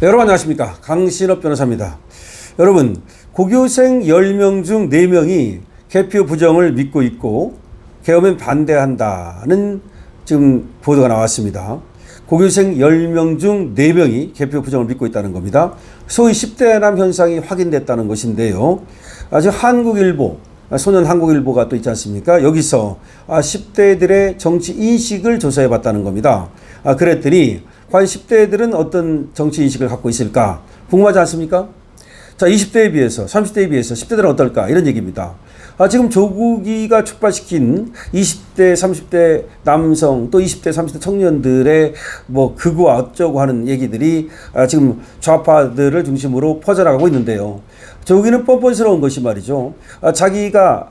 여러분 안녕하십니까, 강신업 변호사입니다. 여러분, 고교생 10명 중 4명이 개표 부정을 믿고 있고 계엄에 반대한다는 지금 보도가 나왔습니다. 고교생 10명 중 4명이 개표 부정을 믿고 있다는 겁니다. 소위 10대남 현상이 확인됐다는 것인데요. 아주 한국일보, 소년 한국일보가 또 있지 않습니까? 여기서 10대들의 정치 인식을 조사해 봤다는 겁니다. 그랬더니 과연 10대들은 어떤 정치 인식을 갖고 있을까 궁금하지 않습니까? 자, 20대에 비해서 30대에 비해서 10대들은 어떨까 이런 얘기입니다. 지금 조국이가 촉발시킨 20대 30대 남성 또 20대 30대 청년들의 뭐 극우와 어쩌고 하는 얘기들이 지금 좌파들을 중심으로 퍼져나가고 있는데요. 조국이는 뻔뻔스러운 것이 말이죠. 자기가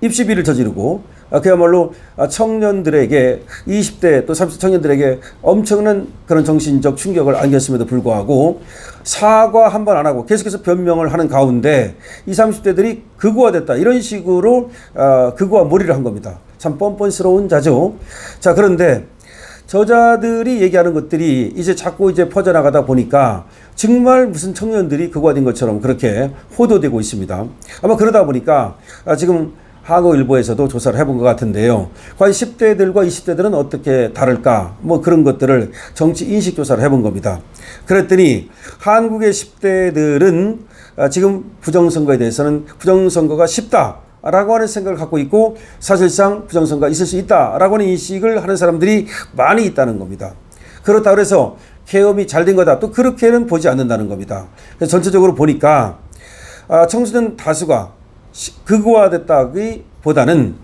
입시비를 저지르고 그야말로 청년들에게 20대 또 30대 청년들에게 엄청난 그런 정신적 충격을 안겼음에도 불구하고 사과 한 번 안 하고 계속해서 변명을 하는 가운데 20, 30대들이 극우화됐다 이런 식으로 극우화 몰이를 한 겁니다. 참 뻔뻔스러운 자죠. 자, 그런데 저자들이 얘기하는 것들이 이제 자꾸 퍼져나가다 보니까 정말 무슨 청년들이 극우화된 것처럼 그렇게 호도되고 있습니다. 아마 그러다 보니까 지금 한국일보에서도 조사를 해본 것 같은데요. 과연 10대들과 20대들은 어떻게 다를까? 뭐 그런 것들을 정치 인식 조사를 해본 겁니다. 그랬더니 한국의 10대들은 지금 부정선거에 대해서는 부정선거가 쉽다라고 하는 생각을 갖고 있고 사실상 부정선거가 있을 수 있다라고 하는 인식을 하는 사람들이 많이 있다는 겁니다. 그렇다고 해서 계엄이 잘 된 거다. 또 그렇게는 보지 않는다는 겁니다. 그래서 전체적으로 보니까 청소년 다수가 극우화됐다기보다는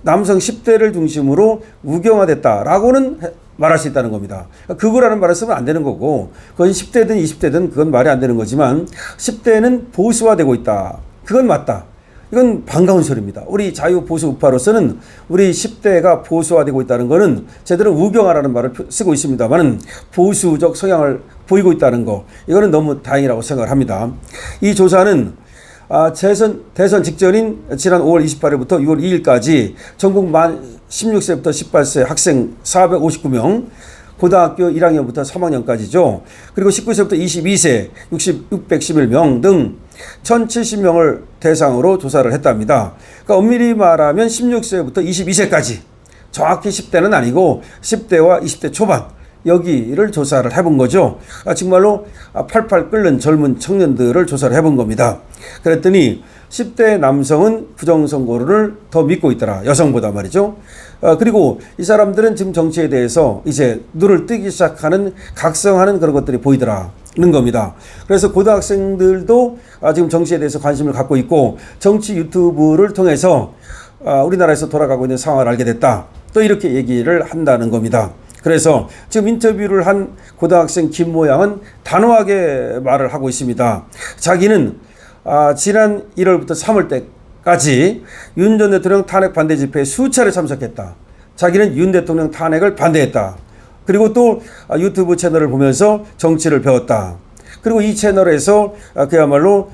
남성 10대를 중심으로 우경화됐다라고는 말할 수 있다는 겁니다. 극우라는 말을 쓰면 안 되는 거고 그건 10대든 20대든 그건 말이 안 되는 거지만 10대는 보수화되고 있다. 그건 맞다. 이건 반가운 소리입니다. 우리 자유보수 우파로서는 우리 10대가 보수화되고 있다는 것은 제대로 우경화라는 말을 쓰고 있습니다만 보수적 성향을 보이고 있다는 거 이거는 너무 다행이라고 생각을 합니다. 이 조사는 대선 직전인 지난 5월 28일부터 6월 2일까지 전국 만 16세부터 18세 학생 459명, 고등학교 1학년부터 3학년까지죠. 그리고 19세부터 22세 611명 등 1070명을 대상으로 조사를 했답니다. 그러니까 엄밀히 말하면 16세부터 22세까지 정확히 10대는 아니고 10대와 20대 초반 여기를 조사를 해본 거죠. 정말로 팔팔 끓는 젊은 청년들을 조사를 해본 겁니다. 그랬더니 10대 남성은 부정선거를 더 믿고 있더라. 여성보다 말이죠. 그리고 이 사람들은 지금 정치에 대해서 이제 눈을 뜨기 시작하는 각성하는 그런 것들이 보이더라는 겁니다. 그래서 고등학생들도 지금 정치에 대해서 관심을 갖고 있고 정치 유튜브를 통해서 우리나라에서 돌아가고 있는 상황을 알게 됐다. 또 이렇게 얘기를 한다는 겁니다. 그래서 지금 인터뷰를 한 고등학생 김모양은 단호하게 말을 하고 있습니다. 자기는 지난 1월부터 3월 때까지 윤 전 대통령 탄핵 반대 집회에 수차례 참석했다. 자기는 윤 대통령 탄핵을 반대했다. 그리고 또 유튜브 채널을 보면서 정치를 배웠다. 그리고 이 채널에서 그야말로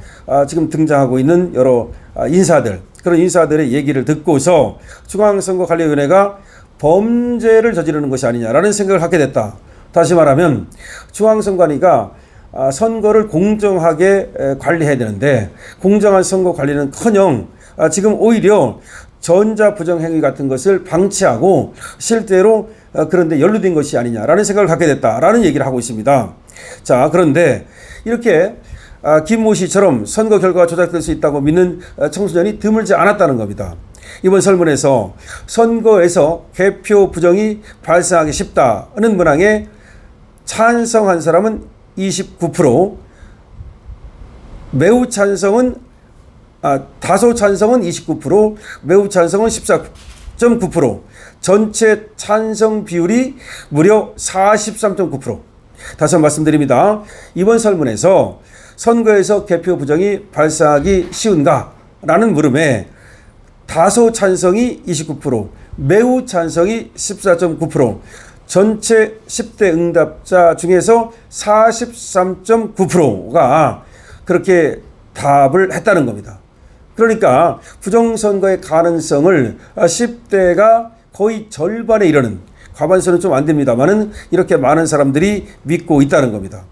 지금 등장하고 있는 여러 인사들, 그런 인사들의 얘기를 듣고서 중앙선거관리위원회가 범죄를 저지르는 것이 아니냐라는 생각을 갖게 됐다. 다시 말하면 중앙선관위가 선거를 공정하게 관리해야 되는데 공정한 선거 관리는커녕 지금 오히려 전자부정행위 같은 것을 방치하고 실제로 그런데 연루된 것이 아니냐라는 생각을 갖게 됐다라는 얘기를 하고 있습니다. 자, 그런데 이렇게 김모 씨처럼 선거 결과가 조작될 수 있다고 믿는 청소년이 드물지 않았다는 겁니다. 이번 설문에서 선거에서 개표 부정이 발생하기 쉽다는 문항에 찬성한 사람은 29%, 매우 찬성은 다소 찬성은 29%, 매우 찬성은 14.9%, 전체 찬성 비율이 무려 43.9%. 다시 말씀드립니다. 이번 설문에서 선거에서 개표 부정이 발생하기 쉬운가? 라는 물음에 다소 찬성이 29%, 매우 찬성이 14.9%, 전체 10대 응답자 중에서 43.9%가 그렇게 답을 했다는 겁니다. 그러니까 부정선거의 가능성을 10대가 거의 절반에 이르는, 과반수는 좀 안 됩니다만은 이렇게 많은 사람들이 믿고 있다는 겁니다.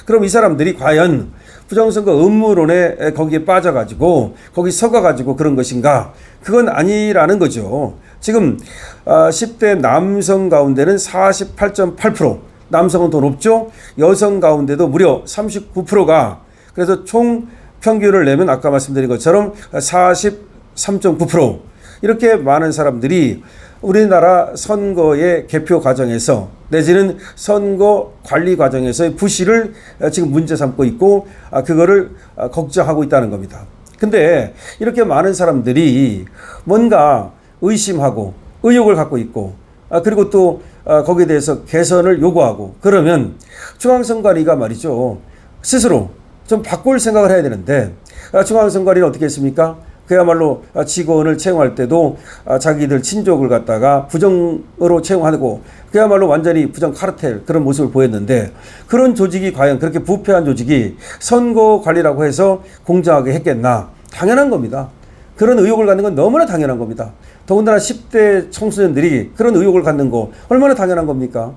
그럼 이 사람들이 과연 부정선거 음모론에 거기에 빠져가지고 거기 속아가지고 그런 것인가? 그건 아니라는 거죠. 지금 10대 남성 가운데는 48.8%, 남성은 더 높죠. 여성 가운데도 무려 39%가, 그래서 총 평균을 내면 아까 말씀드린 것처럼 43.9%, 이렇게 많은 사람들이 우리나라 선거의 개표 과정에서 내지는 선거 관리 과정에서의 부실을 지금 문제 삼고 있고 그거를 걱정하고 있다는 겁니다. 근데 이렇게 많은 사람들이 뭔가 의심하고 의혹을 갖고 있고 그리고 또 거기에 대해서 개선을 요구하고 그러면 중앙선관위가 말이죠, 스스로 좀 바꿀 생각을 해야 되는데 중앙선관위는 어떻게 했습니까? 그야말로 직원을 채용할 때도 자기들 친족을 갖다가 부정으로 채용하고 그야말로 완전히 부정 카르텔 그런 모습을 보였는데, 그런 조직이 과연 그렇게 부패한 조직이 선거 관리라고 해서 공정하게 했겠나? 당연한 겁니다. 그런 의혹을 갖는 건 너무나 당연한 겁니다. 더군다나 10대 청소년들이 그런 의혹을 갖는 거 얼마나 당연한 겁니까?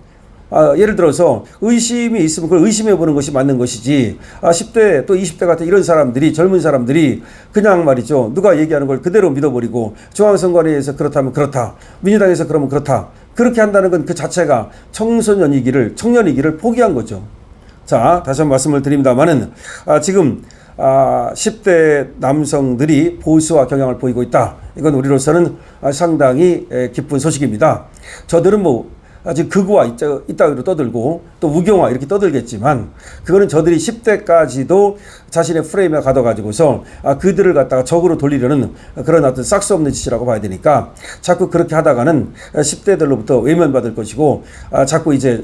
예를 들어서 의심이 있으면 그걸 의심해 보는 것이 맞는 것이지, 10대 또 20대 같은 이런 사람들이, 젊은 사람들이 그냥 말이죠, 누가 얘기하는 걸 그대로 믿어버리고 중앙선관위에서 그렇다면 그렇다, 민주당에서 그러면 그렇다, 그렇게 한다는 건 그 자체가 청년이기를 포기한 거죠. 자, 다시 한번 말씀을 드립니다만은 지금 10대 남성들이 보수화 경향을 보이고 있다. 이건 우리로서는 상당히 기쁜 소식입니다. 저들은 뭐 아직 극우화 이따위로 떠들고 또 우경화 이렇게 떠들겠지만, 그거는 저들이 10대까지도 자신의 프레임에 가둬가지고서 그들을 갖다가 적으로 돌리려는 그런 어떤 싹수 없는 짓이라고 봐야 되니까, 자꾸 그렇게 하다가는 10대들로부터 외면받을 것이고 자꾸 이제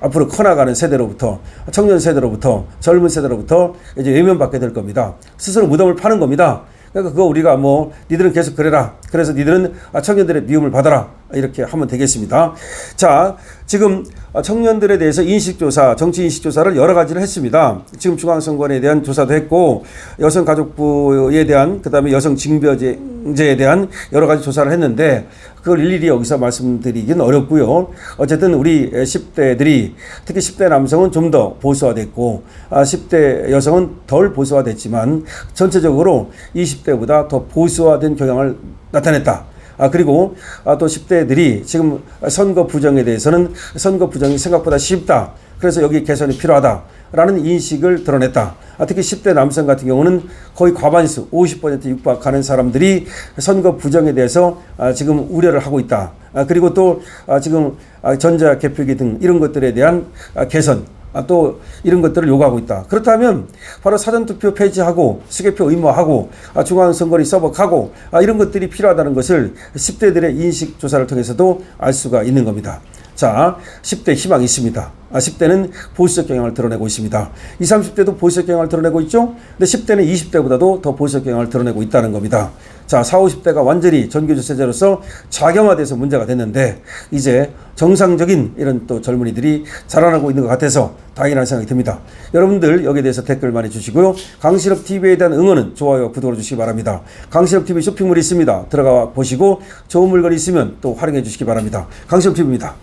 앞으로 커나가는 세대로부터, 청년 세대로부터, 젊은 세대로부터 이제 외면받게 될 겁니다. 스스로 무덤을 파는 겁니다. 그러니까 그거 우리가 뭐 니들은 계속 그래라, 그래서 니들은 청년들의 미움을 받아라, 이렇게 하면 되겠습니다. 자, 지금 청년들에 대해서 인식조사, 정치 인식조사를 여러 가지를 했습니다. 지금 중앙선관위에 대한 조사도 했고 여성가족부에 대한, 그 다음에 여성징병제에 대한 여러 가지 조사를 했는데 그걸 일일이 여기서 말씀드리긴 어렵고요. 어쨌든 우리 10대들이, 특히 10대 남성은 좀 더 보수화됐고 10대 여성은 덜 보수화됐지만 전체적으로 20대보다 더 보수화된 경향을 나타냈다. 그리고 또 10대들이 지금 선거 부정에 대해서는 선거 부정이 생각보다 쉽다, 그래서 여기 개선이 필요하다라는 인식을 드러냈다. 특히 10대 남성 같은 경우는 거의 과반수 50% 육박하는 사람들이 선거 부정에 대해서 지금 우려를 하고 있다. 그리고 또 지금 전자개표기 등 이런 것들에 대한 개선, 또 이런 것들을 요구하고 있다. 그렇다면 바로 사전투표 폐지하고 수개표 의무화하고 중앙선관위 서버하고 이런 것들이 필요하다는 것을 10대들의 인식조사를 통해서도 알 수가 있는 겁니다. 자, 10대 희망이 있습니다. 10대는 보수적 경향을 드러내고 있습니다. 20, 30대도 보수적 경향을 드러내고 있죠. 근데 10대는 20대보다도 더 보수적 경향을 드러내고 있다는 겁니다. 자, 40, 50대가 완전히 전교조 세제로서 작용화돼서 문제가 됐는데 이제 정상적인 이런 또 젊은이들이 자라나고 있는 것 같아서 다행이라는 생각이 듭니다. 여러분들 여기에 대해서 댓글 많이 주시고요. 강신업 TV에 대한 응원은 좋아요, 구독을 주시기 바랍니다. 강신업 TV 쇼핑몰이 있습니다. 들어가 보시고 좋은 물건이 있으면 또 활용해 주시기 바랍니다. 강신업 TV입니다.